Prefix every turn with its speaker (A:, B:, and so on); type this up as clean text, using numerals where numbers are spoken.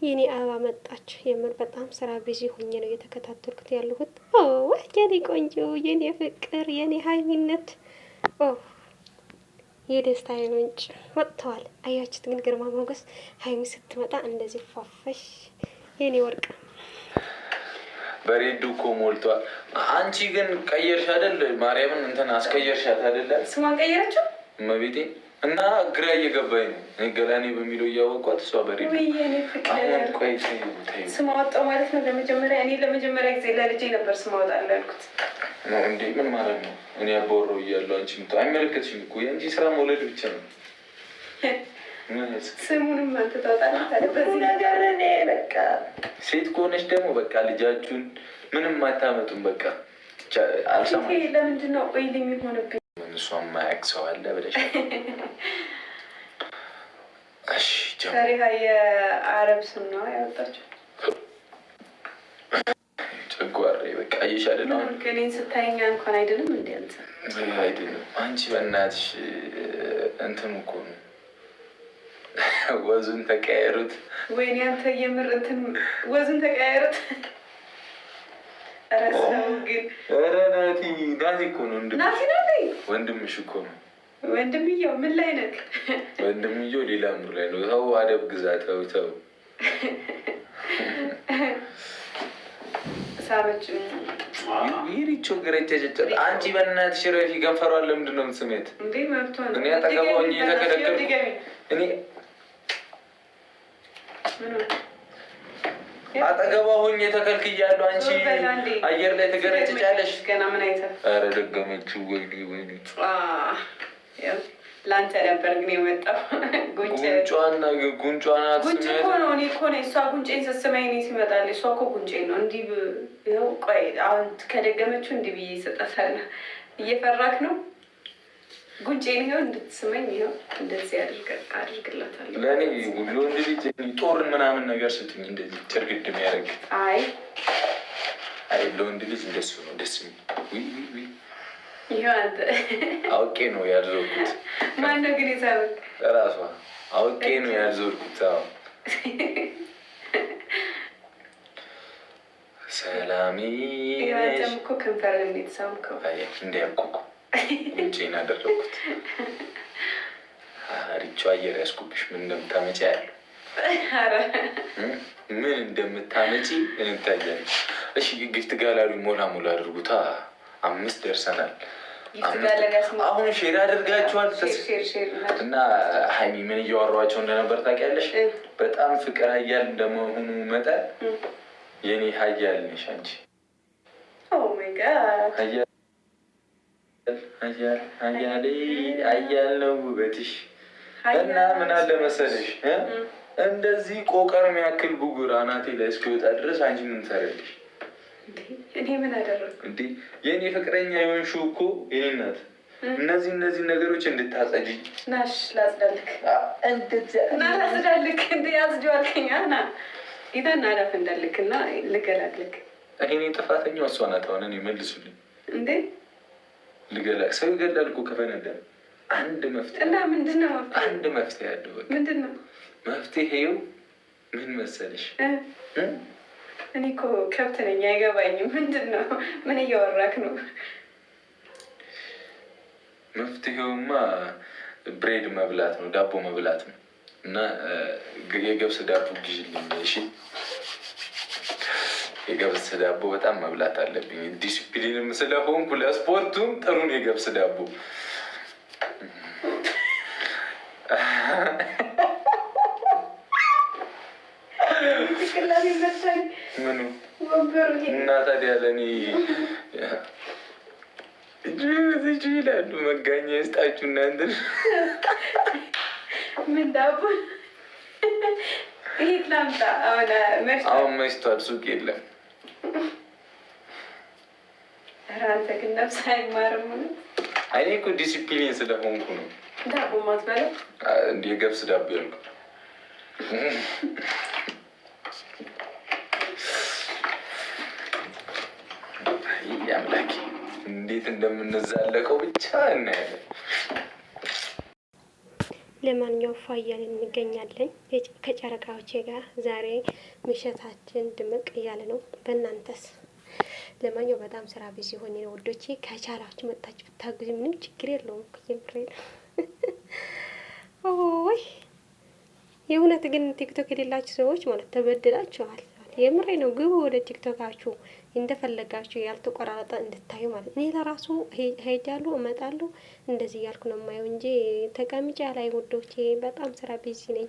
A: የኔ አበባ መጣች። የምር በጣም ስራ ቢዚ ሆኜ ነው እየተከታተልኩት ያለሁት። የኔ ቆንጆ፣ የኔ ፍቅር፣ የኔ ሀይሚነት፣ የደስታ ምንጭ ወጥተዋል። አያችሁት ግን ግርማ ሞገስ ሀይሚ ስትመጣ እንደዚህ ፏፈሽ። የኔ ወርቅ
B: በሬዱ እኮ ሞልቷል። አንቺ ግን ቀየርሽ አይደል? ማርያምን እንትን አስቀየርሻት አይደለ?
C: ስሟን ቀየረችው
B: እመቤቴ እና ግራ እየገባኝ ነው። ገላኔ በሚለው እያወቋት እሷ በሬ አሁን ቆይ
C: ስም አወጣው ማለት ነው። ለመጀመሪያ ጊዜ ለልጄ ነበር ስም አወጣለሁ ያልኩት።
B: እንዴ ምን ማለት ነው? እኔ አባወራው እያለሁ አንቺ አይመለከትሽም እኮ የአንቺ ስራ መውለድ ብቻ ነው።
C: ስሙንም አንተ ታወጣለህ በዚህ
B: ነገር። እኔ በቃ ሴት ከሆነች ደግሞ በቃ ልጃችሁን ምንም አታመጡም። በቃ አልሰማም።
C: ለምንድን ነው ቆይ የሚሆንብኝ?
B: እሷ የማያውቅ ሰው አለ ብለሽ
C: ፈሪሃ የአረብ ስም ነው ያወጣችው።
B: ጨጓሬ በቃ እየሻለ ነው።
C: እኔን ስታየኛ እንኳን አይደለም እንዲ አንተ
B: አይደለም አንቺ በእናትሽ እንትን እኮ ነው ወዙን ተቀያየሩት።
C: ወይኔ አንተ የምር እንትን ወዙን ተቀያየሩት። ረሰው ግን
B: ኧረ ናቲ እኮ ነው ወንድምሽ እኮ ነው።
C: ወንድምየው ምን ላይ ነህ?
B: ወንድምየው ሌላ ምር ላይ ነው። ተው አደብ ግዛ። ተው
C: ሳበች
B: ይሪቾ ግረጨጨ። አንቺ በእናትሽ ረፊ ገንፈሯል። ለምንድን ነው የምትስሜት
C: እንዴ? መብቷን
B: እኔ አጠገባኝ የተከለከልኩ እኔ አጠገቧ ሆኜ ተከልክያለሁ። አንቺ አየር ላይ ትገረጭጫለሽ።
C: ገና ምን አይተህ?
B: ኧረ ደገመችው። ወይኔ
C: ለአንተ ነበር ግን የመጣው
B: ጉንጯና ጉንጯ ናት።
C: ጉንጭ እኮ ነው። እኔ እኮ ነኝ እሷ ጉንጬን ስትስመኝ እኔ ሲመጣል እሷ እኮ ጉንጬን ነው እንዲህ ይኸው። ቆይ አሁን ከደገመችው እንዲህ ብዬ እሰጣታለሁ። እየፈራክ ነው? ጉንጬን ይኸው እንድትስመኝ ይኸው እንደዚህ አድርግላታለሁ።
B: ለእኔ ለወንድ ልጅ ጦርን ምናምን ነገር ስትኝ እንደዚህ ጭርግድ የሚያደርግ
C: አይ
B: ለወንድ ልጅ እንደሱ ነው ደስ የሚል።
C: ይኸው አንተ
B: አውቄ ነው ያልዞርኩት።
C: ማነው ግን የሳበክ?
B: እራሷ አውቄ ነው ያልዞርኩት። ሰላሚ
C: አንተም እኮ ከንፈር እንዴት ሳምከው?
B: እንዲያውቁ ጉንጬን አደረኩት። ሪቾ አየር ያስኩብሽ። ምን እንደምታመጪ ያለው ምን እንደምታመጪ እንታያለን። እሺ ጊፍት ጋላሪ ሞላ ሞላ አድርጉታ። 5 ደርሰናል። አሁን ሼር አድርጋችኋል እና ሀይሚ ምን እያወሯቸው እንደነበር ታውቂያለሽ? በጣም ፍቅር ሀያል እንደመሆኑ መጠን የኔ ሀያል ነሽ አንቺ። ሀያል ነው ውበትሽ። እና ምን አለ መሰለሽ እንደዚህ ቆቀር የሚያክል ብጉር አናቴ ላይ እስኪወጣ ድረስ አንቺ ምን ትሰሪያለሽ?
C: እኔ ምን አደረኩ
B: እንዴ? የኔ ፍቅረኛ የሆንሽው እኮ የኔ ናት። እነዚህ ነገሮች እንድታጸጂ
C: ናሽ ላጽዳልክ ላጽዳልክ እንደ ያጽዳልከኛ ና ኢዳና አዳፍ እንዳልክ እና ልገላግልክ።
B: እኔ ጥፋተኛው እሷ ናት። አሁን እኔ መልሱልኝ
C: እንዴ?
B: ልገላግ ሰው ይገላል እኮ ከፈነዳ። አንድ መፍትሄ
C: እና ምንድነው?
B: አንድ መፍትሄ ያለው በቃ
C: ምንድነው
B: መፍትሄው? ምን መሰለሽ
C: እኔ እኮ ከብት ነኝ አይገባኝም። ምንድን ነው? ምን እያወራክ ነው?
B: መፍትሄውማ ብሬድ መብላት ነው፣ ዳቦ መብላት ነው። እና የገብስ ዳቦ ግዢልኝ እሺ? የገብስ ዳቦ በጣም መብላት አለብኝ። ዲሲፕሊንም ስለሆንኩ ለስፖርቱም ጥሩን የገብስ ዳቦ ምኑ እና ታዲያ ለእኔ እጅ ይላሉ። መጋኛ ይስጣችሁ እናንተ።
C: ምን ዳቦ ይሄት ላምጣ?
B: አሁን መሽቷል፣ ሱቅ የለም።
C: ኧረ አንተ ግን ነፍስ አይማርም።
B: እኔ እኮ ዲሲፕሊን ስለሆንኩ ነው።
C: ዳቦ ማትበለው
B: እንደ የገብስ ዳቦ ያልኩ አምላኬ እንዴት እንደምንዛለቀው ብቻ እናያለን።
A: ለማንኛውም ፋያልን እንገኛለን ከጨረቃዎቼ ጋር ዛሬ ምሽታችን ድምቅ እያለ ነው። በእናንተስ? ለማንኛውም በጣም ስራ ቢዚ ሆኜ ነው ወዶቼ። ከቻላችሁ መጣችሁ ብታግዙ ምንም ችግር የለውም። የምሬ ነው። ኦይ የእውነት ግን ቲክቶክ የሌላችሁ ሰዎች ማለት ተበድላችኋል። የምሬ ነው። ግቡ ወደ ቲክቶካችሁ እንደፈለጋችሁ ያልተቆራረጠ እንድታዩ ማለት። እኔ ለራሱ ሄጃለሁ እመጣለሁ እንደዚህ እያልኩ ነው የማየው እንጂ ተቀምጬ ላይ ውዶቼ። በጣም ስራ ቢዚ ነኝ።